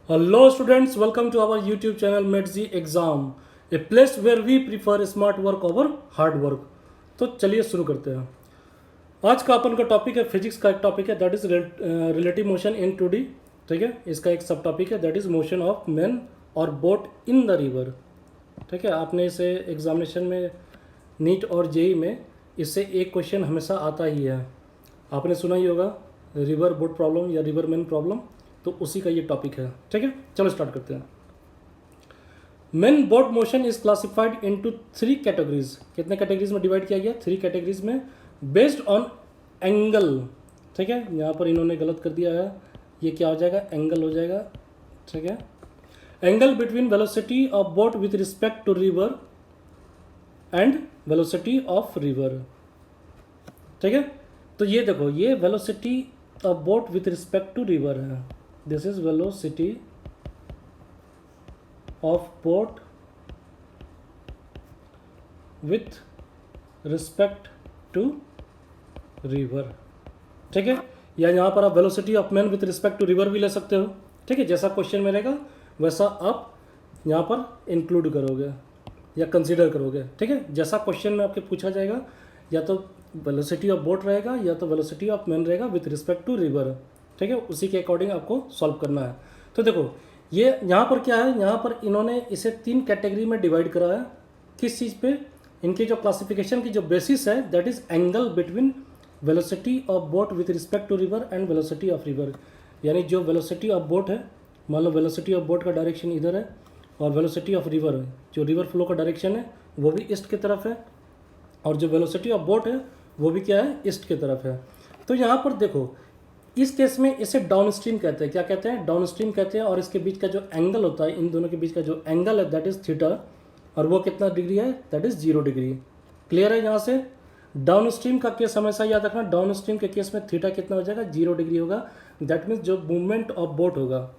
Hello students, welcome to our YouTube channel MedZ Exam, a place where we prefer smart work over hard work. तो चलिए शुरू करते हैं। आज का अपन का टॉपिक है फिजिक्स का एक टॉपिक है that is relative motion in 2D। ठीक है, इसका एक सब टॉपिक है that is motion of man और बोट इन द रिवर। ठीक है, आपने इसे एग्जामिनेशन में नीट और जेई में इससे एक क्वेश्चन हमेशा आता ही है। आपने सुना ही होगा रिवर बोट प्रॉब्लम या रिवर मैन प्रॉब्लम, तो उसी का ये टॉपिक है। ठीक है, चलो स्टार्ट करते हैं। Man boat motion is classified into 3 categories. कितने कैटेगरीज में डिवाइड किया गया? 3 कैटेगरीज में, बेस्ड ऑन एंगल। ठीक है, यहाँ पर इन्होंने गलत कर दिया है, ये क्या हो जाएगा? एंगल हो जाएगा। ठीक है, angle between velocity of boat with respect to river and velocity of river. ठीक है, तो ये देखो, ये velocity of boat with respect to river है। This is velocity of boat with respect to river. ठीक है, या यहाँ पर आप velocity of man with respect to river भी ले सकते हो। ठीक है, जैसा क्वेश्चन में रहेगा वैसा आप यहाँ पर इंक्लूड करोगे या कंसीडर करोगे। ठीक है, जैसा क्वेश्चन में आपके पूछा जाएगा, या तो वेलोसिटी ऑफ बोट रहेगा या तो वेलोसिटी ऑफ मैन रहेगा विथ रिस्पेक्ट टू रिवर। ठीक है, उसी के अकॉर्डिंग आपको सॉल्व करना है। तो देखो, ये यहाँ पर क्या है, यहाँ पर इन्होंने इसे 3 कैटेगरी में डिवाइड करा है। किस चीज़ पे? इनकी जो क्लासिफिकेशन की जो बेसिस है that is angle between velocity of boat with respect to river and velocity of river. यानी जो वेलोसिटी ऑफ बोट है, मान लो वेलोसिटी ऑफ बोट का डायरेक्शन इधर है और वेलोसिटी ऑफ रिवर है, जो रिवर फ्लो का डायरेक्शन है वो भी ईस्ट की तरफ है, और जो वेलोसिटी ऑफ बोट है वो भी क्या है? ईस्ट की तरफ है। तो यहाँ पर देखो, इस केस में इसे डाउन स्ट्रीम कहते हैं। क्या कहते हैं? डाउन स्ट्रीम कहते हैं। और इसके बीच का जो एंगल होता है, इन दोनों के बीच का जो एंगल है दैट इज थीटा, और वो कितना डिग्री है? That is 0 degree. क्लियर है? यहाँ से डाउन स्ट्रीम का केस हमेशा याद रखना, डाउन स्ट्रीम के केस में थीटा कितना हो जाएगा? 0 डिग्री होगा। दैट मीन्स जो मूवमेंट ऑफ बोट होगा,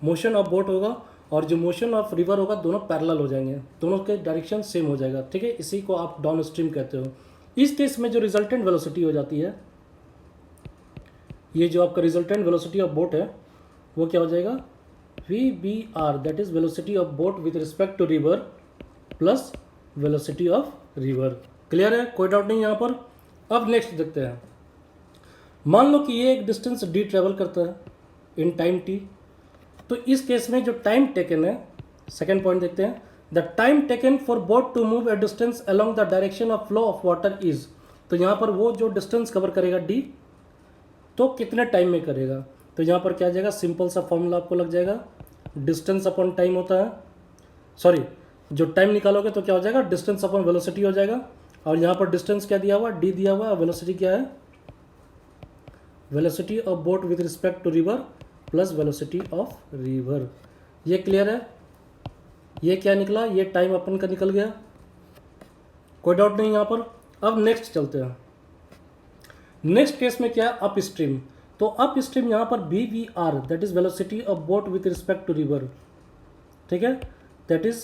मोशन ऑफ बोट होगा और जो मोशन ऑफ रिवर होगा, दोनों पैरेलल हो जाएंगे, दोनों के डायरेक्शन सेम हो जाएगा। ठीक है, इसी को आप डाउन स्ट्रीम कहते हो। इस केस में जो रिजल्टेंट वेलोसिटी हो जाती है, ये जो आपका रिजल्टेंट वेलोसिटी ऑफ बोट है वो क्या हो जाएगा? V B R, that is velocity of boat with respect to river plus velocity of river. Clear है? कोई डाउट नहीं यहाँ पर। अब नेक्स्ट देखते हैं। मान लो कि ये एक डिस्टेंस डी ट्रेवल करता है इन टाइम टी। तो इस केस में जो टाइम टेकन है, सेकेंड पॉइंट देखते हैं, the time taken for boat to move a distance along the direction of flow of water is. तो यहाँ पर वो जो डिस्टेंस कवर करेगा डी, तो कितने टाइम में करेगा? तो यहाँ पर क्या आ जाएगा? सिंपल सा फॉर्मूला आपको लग जाएगा, डिस्टेंस अपॉन टाइम होता है। सॉरी, जो टाइम निकालोगे तो क्या हो जाएगा? डिस्टेंस अपॉन वेलोसिटी हो जाएगा। और यहाँ पर डिस्टेंस क्या दिया हुआ? डी दिया हुआ। वेलोसिटी क्या है? Velocity of boat with respect to river plus velocity of river. ये क्लियर है? ये क्या निकला? ये टाइम अपन का निकल गया। कोई डाउट नहीं यहाँ पर। अब नेक्स्ट चलते हैं। नेक्स्ट केस में क्या है? Up stream. तो अप स्ट्रीम यहाँ पर B V R, that is velocity of boat with respect to river. ठीक है, that is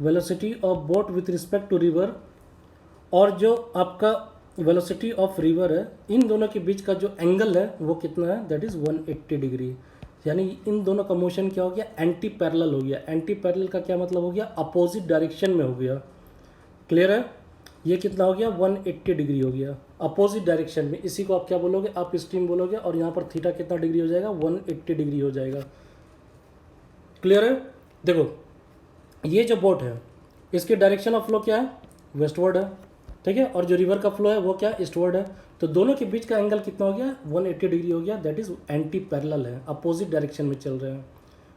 velocity of boat with respect to river, और जो आपका वेलोसिटी ऑफ रिवर है, इन दोनों के बीच का जो एंगल है वो कितना है? That is 180 degree. यानी इन दोनों का मोशन क्या हो गया? एंटी पैरेलल हो गया। एंटी पैरेलल का क्या मतलब हो गया? अपोजिट डायरेक्शन में हो गया। क्लियर है? ये कितना हो गया? 180 डिग्री हो गया अपोजिट डायरेक्शन में। इसी को आप क्या बोलोगे? अप स्ट्रीम बोलोगे। और यहाँ पर थीटा कितना डिग्री हो जाएगा? 180 डिग्री हो जाएगा। क्लियर है? देखो, ये जो बोट है इसकी डायरेक्शन ऑफ फ्लो क्या है? वेस्टवर्ड है। ठीक है, और जो रिवर का फ्लो है वो क्या? ईस्टवर्ड है। तो दोनों के बीच का एंगल कितना हो गया? 180 डिग्री हो गया। दैट इज एंटी पैरेलल है, अपोजिट डायरेक्शन में चल रहे हैं।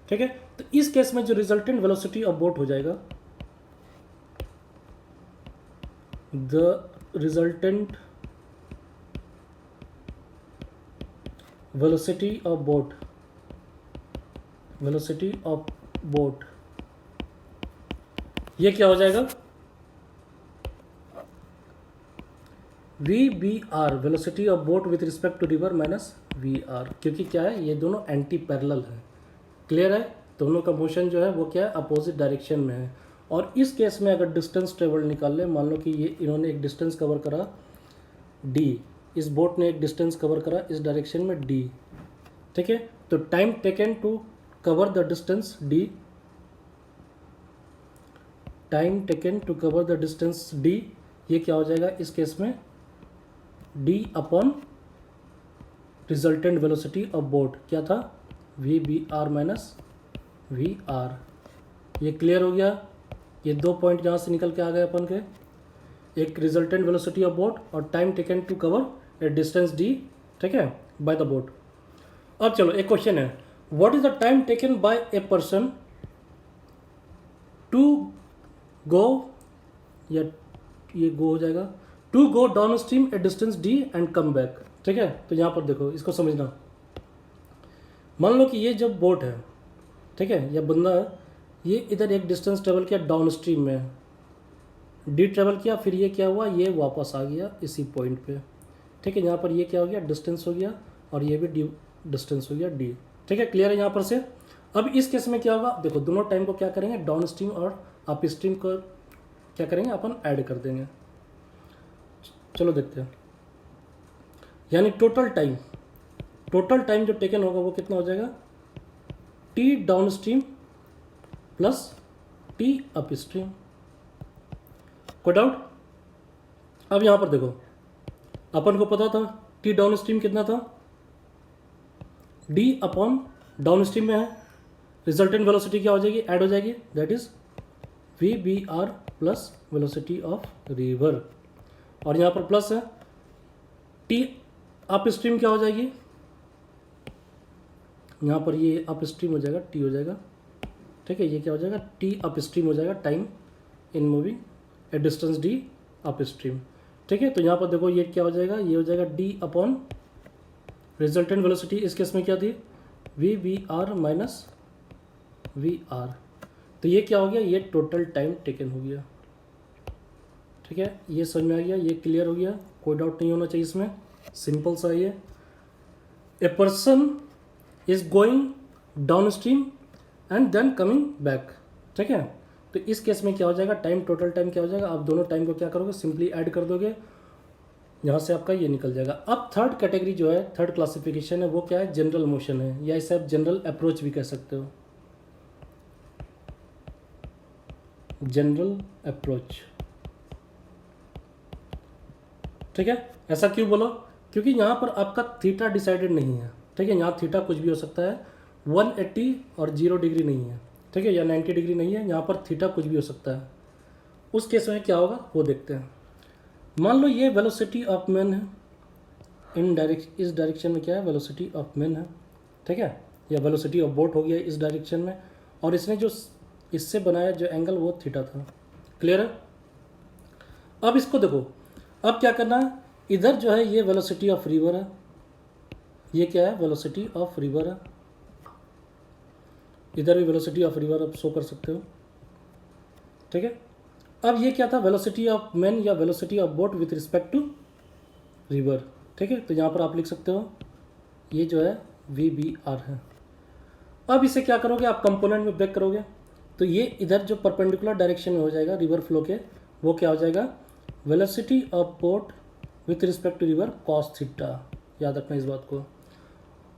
ठीक है, तो इस केस में जो रिजल्टेंट वेलोसिटी ऑफ बोट हो जाएगा, the resultant velocity of boat ये क्या हो जाएगा? V B R, velocity of boat with respect to river minus V R, क्योंकि क्या है? ये दोनों एंटी पैरेलल है। क्लियर है? दोनों का मोशन जो है वो क्या है? अपोजिट डायरेक्शन में है। और इस केस में अगर डिस्टेंस ट्रेवल निकाल ले, मान लो कि ये इन्होंने एक डिस्टेंस कवर करा डी, इस बोट ने एक डिस्टेंस कवर करा इस डायरेक्शन में डी। ठीक है, तो time taken to cover the distance d, time taken to cover the distance d, ये क्या हो जाएगा इस केस में d upon resultant velocity of boat, क्या था V B R minus V R. ये क्लियर हो गया। ये 2 पॉइंट यहाँ से निकल के आ गए अपन के, एक रिजल्टेंट वेलोसिटी ऑफ बोट और time taken to cover a distance d, ठीक है, बाय द बोट। अब चलो एक क्वेश्चन है, what is the time taken by a person to go, या ये गो हो जाएगा, to go down stream a distance d and come back, ठीक है। तो यहाँ पर देखो इसको समझना, मान लो कि ये जब बोट है, ठीक है, या बंदा है, ये इधर एक डिस्टेंस ट्रेवल किया डाउन स्ट्रीम में, डी ट्रेवल किया, फिर ये क्या हुआ, ये वापस आ गया इसी पॉइंट पे, ठीक है। यहाँ पर ये क्या हो गया, डिस्टेंस हो गया, और ये भी डी डिस्टेंस हो गया डी, ठीक है। क्लियर है यहाँ पर से। अब इस केस में क्या होगा, देखो दोनों टाइम को क्या करेंगे, डाउन स्ट्रीम और अप स्ट्रीम को क्या करेंगे अपन ऐड कर देंगे। चलो देखते हैं, यानी टोटल टाइम जो टेकन होगा वो कितना हो जाएगा, T down stream plus T up stream. कोई डाउट? अब यहां पर देखो, अपन को पता था टी डाउन स्ट्रीम कितना था, डी अपॉन डाउन स्ट्रीम में है, रिजल्टेंट वेलोसिटी क्या हो जाएगी, ऐड हो जाएगी, that is V B R plus velocity of river, और यहाँ पर प्लस है, टी अप स्ट्रीम क्या हो जाएगी, यहाँ पर ये अप स्ट्रीम हो जाएगा, टी हो जाएगा, ठीक है, ये क्या हो जाएगा, टी अप स्ट्रीम हो जाएगा, time in moving A distance D up stream, ठीक है। तो यहाँ पर देखो ये क्या हो जाएगा, ये हो जाएगा डी अपॉन रिजल्टेंट वेलोसिटी, इस केस में क्या थी, V V R minus V R. तो ये क्या हो गया, ये टोटल टाइम टेकन हो गया, ठीक है। ये समझ में आ गया, ये क्लियर हो गया, कोई डाउट नहीं होना चाहिए इसमें, सिंपल सा ये। A person is going down stream and then coming back, ठीक है। तो इस केस में क्या हो जाएगा, टाइम टोटल टाइम क्या हो जाएगा, आप दोनों टाइम को क्या करोगे, सिंपली ऐड कर दोगे, यहाँ से आपका ये निकल जाएगा। अब थर्ड कैटेगरी जो है, थर्ड क्लासिफिकेशन है, वो क्या है, जनरल मोशन है, या इसे आप जनरल अप्रोच भी कह सकते हो, जनरल अप्रोच, ठीक है। ऐसा क्यों बोलो, क्योंकि यहाँ पर आपका थीटा डिसाइडेड नहीं है, ठीक है, यहाँ थीटा कुछ भी हो सकता है, 180 और 0 डिग्री नहीं है, ठीक है, या 90 डिग्री नहीं है, यहाँ पर थीटा कुछ भी हो सकता है। उस केस में क्या होगा वो देखते हैं। मान लो ये वेलोसिटी ऑफ मैन है, इस डायरेक्शन में क्या है, वेलोसिटी ऑफ मैन है, ठीक है, या वेलोसिटी ऑफ बोट हो गया इस डायरेक्शन में, और इसने जो इससे बनाया जो एंगल वो थीटा था। क्लियर है? अब इसको देखो, अब क्या करना है, इधर जो है ये वेलोसिटी ऑफ रिवर है, ये क्या है, वेलोसिटी ऑफ रिवर है, इधर भी वेलोसिटी ऑफ रिवर आप शो कर सकते हो, ठीक है। अब ये क्या था, वेलोसिटी ऑफ मैन या velocity of boat with respect to river, ठीक है। तो यहाँ पर आप लिख सकते हो ये जो है वी बी आर है। अब इसे क्या करोगे, आप कंपोनेंट में ब्रेक करोगे, तो ये इधर जो परपेंडिकुलर डायरेक्शन में हो जाएगा रिवर फ्लो के, वो क्या हो जाएगा, velocity of boat with respect to river cos theta, याद रखना इस बात को।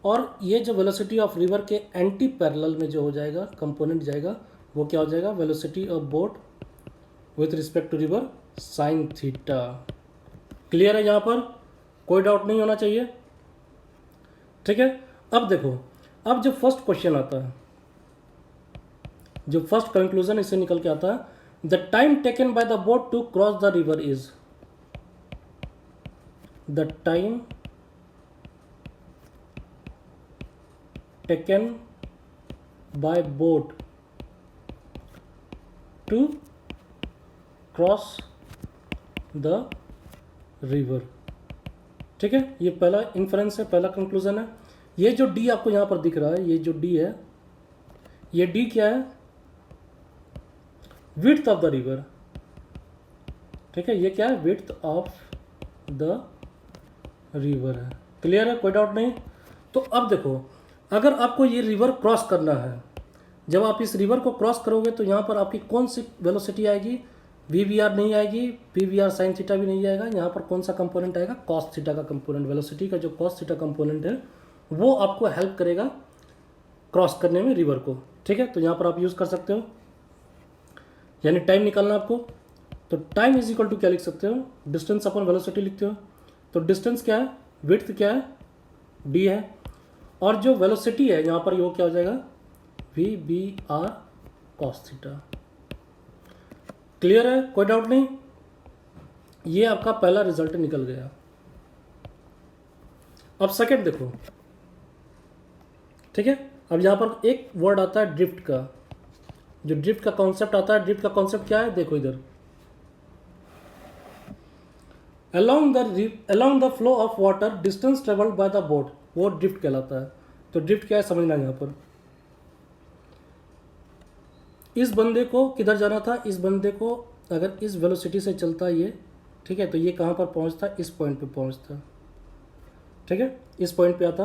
और ये जो वेलोसिटी ऑफ रिवर के एंटी पैरेलल में जो हो जाएगा कंपोनेंट जाएगा, वो क्या हो जाएगा, velocity of boat with respect to river sine theta. Clear है? यहाँ पर कोई डाउट नहीं होना चाहिए, ठीक है। अब देखो, अब जो फर्स्ट क्वेश्चन आता है, जो फर्स्ट कंक्लूजन इससे निकल के आता है, the time taken by the boat to cross the river is, the time taken by boat to cross the river, ठीक है। ये पहला इन्फरेंस है, पहला कंक्लूजन है। ये जो डी आपको यहाँ पर दिख रहा है, ये जो डी है, ये डी क्या है, विड्थ ऑफ द रिवर, ठीक है, ये क्या है, विड्थ ऑफ द रिवर है। क्लियर है? कोई डाउट नहीं। तो अब देखो, अगर आपको ये रिवर क्रॉस करना है, जब आप इस रिवर को क्रॉस करोगे तो यहाँ पर आपकी कौन सी वेलोसिटी आएगी, वी वी आर नहीं आएगी, P V R sine theta भी नहीं आएगा, यहाँ पर कौन सा कंपोनेंट आएगा, कॉस थीटा का कंपोनेंट। वेलोसिटी का जो कॉस थीटा कंपोनेंट है वो आपको हेल्प करेगा क्रॉस करने में रिवर को। ठीक है, तो यहाँ पर आप यूज़ कर सकते हो, यानी टाइम निकालना आपको, तो टाइम इज इक्वल टू क्या लिख सकते हो, डिस्टेंस अपन वेलोसिटी लिखते हो, तो डिस्टेंस क्या है, विड्थ क्या है, डी है, और जो वेलोसिटी है यहाँ पर वो क्या हो जाएगा, V B R cos theta. Clear है, कोई डाउट नहीं। ये आपका पहला रिजल्ट निकल गया। अब सेकंड देखो, ठीक है। अब यहाँ पर एक वर्ड आता है ड्रिफ्ट का, जो ड्रिफ्ट का कॉन्सेप्ट आता है, ड्रिफ्ट का कॉन्सेप्ट क्या है, देखो इधर, along the flow of water distance traveled by the boat, वो ड्रिफ्ट कहलाता है। तो ड्रिफ्ट क्या है समझना यहाँ पर, इस बंदे को किधर जाना था, इस बंदे को अगर इस वेलोसिटी से चलता ये, ठीक है, तो ये कहाँ पर पहुँचता, इस पॉइंट पे पहुँचता, ठीक है, इस पॉइंट पे आता,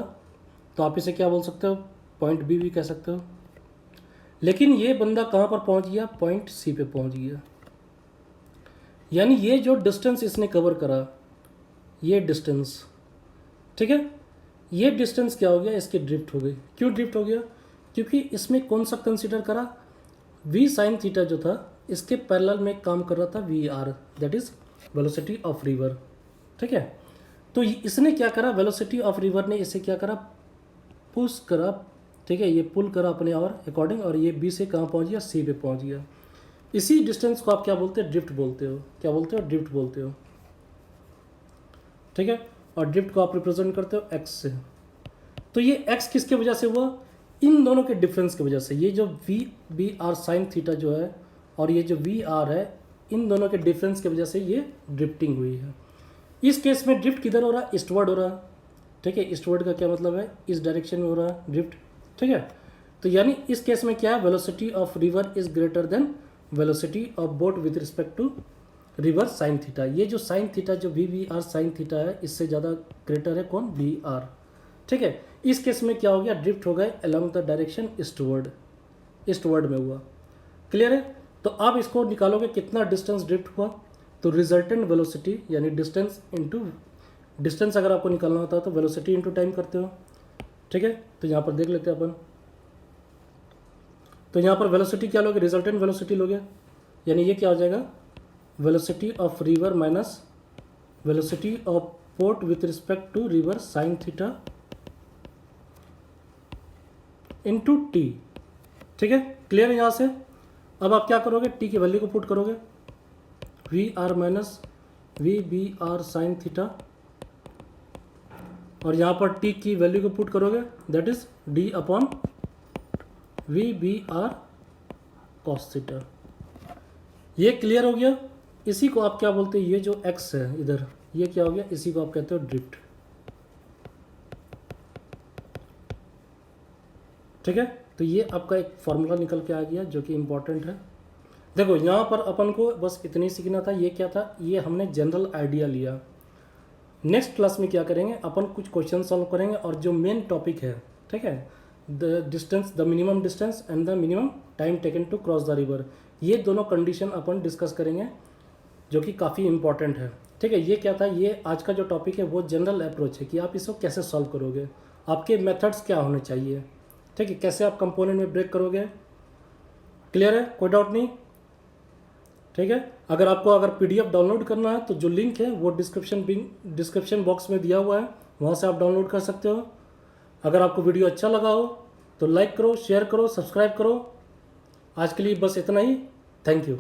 तो आप इसे क्या बोल सकते हो, पॉइंट बी भी कह सकते हो। लेकिन ये बंदा कहाँ पर पहुँच गया, पॉइंट सी पे पहुँच गया, यानी ये जो डिस्टेंस इसने कवर करा, ये डिस्टेंस, ठीक है, ये डिस्टेंस क्या हो गया, इसकी ड्रिफ्ट हो गई। क्यों ड्रिफ्ट हो गया, क्योंकि इसमें कौन सा कंसीडर करा, वी साइन थीटा जो था इसके पैरेलल में काम कर रहा था V R, that is velocity of river. ठीक है, तो इसने क्या करा, वेलोसिटी ऑफ रिवर ने इसे क्या करा, पुश करा, ठीक है, ये पुल करा अपने और अकॉर्डिंग, और ये बी से कहाँ पहुँच गया, सी पे पहुँच गया। इसी डिस्टेंस को आप क्या बोलते हैं, ड्रिफ्ट बोलते हो। क्या बोलते हो, ड्रिफ्ट बोलते हो। ठीक है, और ड्रिफ्ट को आप रिप्रेजेंट करते हो एक्स से। तो ये एक्स किसके वजह से हुआ, इन दोनों के डिफरेंस की वजह से। ये जो V B R sine theta जो है और ये जो वी आर है, इन दोनों के डिफरेंस की वजह से ये ड्रिफ्टिंग हुई है। इस केस में ड्रिफ्ट किधर हो रहा है, ईस्टवर्ड हो रहा है। ठीक है, ईस्टवर्ड का क्या मतलब है, इस डायरेक्शन में हो रहा है ड्रिफ्ट। ठीक है, तो यानी इस केस में क्या है, velocity of river is greater than velocity of boat with respect to river sine theta. ये जो साइन थीटा जो V V R sine theta है, इससे ज़्यादा ग्रेटर है कौन, वी आर। ठीक है, इस केस में क्या हो गया, ड्रिफ्ट हो गए along the direction eastward, eastward में हुआ। क्लियर है, तो आप इसको निकालोगे कितना डिस्टेंस ड्रिफ्ट हुआ, तो रिजल्टेंट वेलोसिटी यानी डिस्टेंस इंटू डिस्टेंस अगर आपको निकालना होता है तो वेलोसिटी इंटू टाइम करते हो। ठीक है, तो यहाँ पर देख लेते हैं अपन, तो यहाँ पर वेलोसिटी क्या लोगे, रिजल्टेंट वेलोसिटी लोगे, यानी ये क्या हो जाएगा, velocity of river minus velocity of port with respect to river sine theta into T. ठीक है, क्लियर है यहाँ से। अब आप क्या करोगे, टी की वैल्यू को पुट करोगे, V R minus V B R sine theta, और यहाँ पर टी की वैल्यू को पुट करोगे, that is D upon V B R cos theta. ये क्लियर हो गया। इसी को आप क्या बोलते हैं, ये जो एक्स है इधर, ये क्या हो गया, इसी को आप कहते हो ड्रिफ्ट। ठीक है, तो ये आपका एक फॉर्मूला निकल के आ गया जो कि इम्पोर्टेंट है। देखो यहाँ पर अपन को बस इतनी सीखना था, ये क्या था, ये हमने जनरल आइडिया लिया। नेक्स्ट क्लास में क्या करेंगे, अपन कुछ क्वेश्चन सॉल्व करेंगे, और जो मेन टॉपिक है, ठीक है, the distance, the minimum distance and the minimum time taken to cross the river, ये दोनों कंडीशन अपन डिस्कस करेंगे जो कि काफ़ी इंपॉर्टेंट है। ठीक है, ये क्या था, ये आज का जो टॉपिक है वो जनरल अप्रोच है कि आप इसको कैसे सॉल्व करोगे, आपके मेथड्स क्या होने चाहिए, ठीक है, कैसे आप कंपोनेंट में ब्रेक करोगे। क्लियर है, कोई डाउट नहीं। ठीक है, अगर आपको पीडीएफ डाउनलोड करना है तो जो लिंक है वो डिस्क्रिप्शन बॉक्स में दिया हुआ है, वहाँ से आप डाउनलोड कर सकते हो। अगर आपको वीडियो अच्छा लगा हो तो लाइक करो, शेयर करो, सब्सक्राइब करो। आज के लिए बस इतना ही, थैंक यू।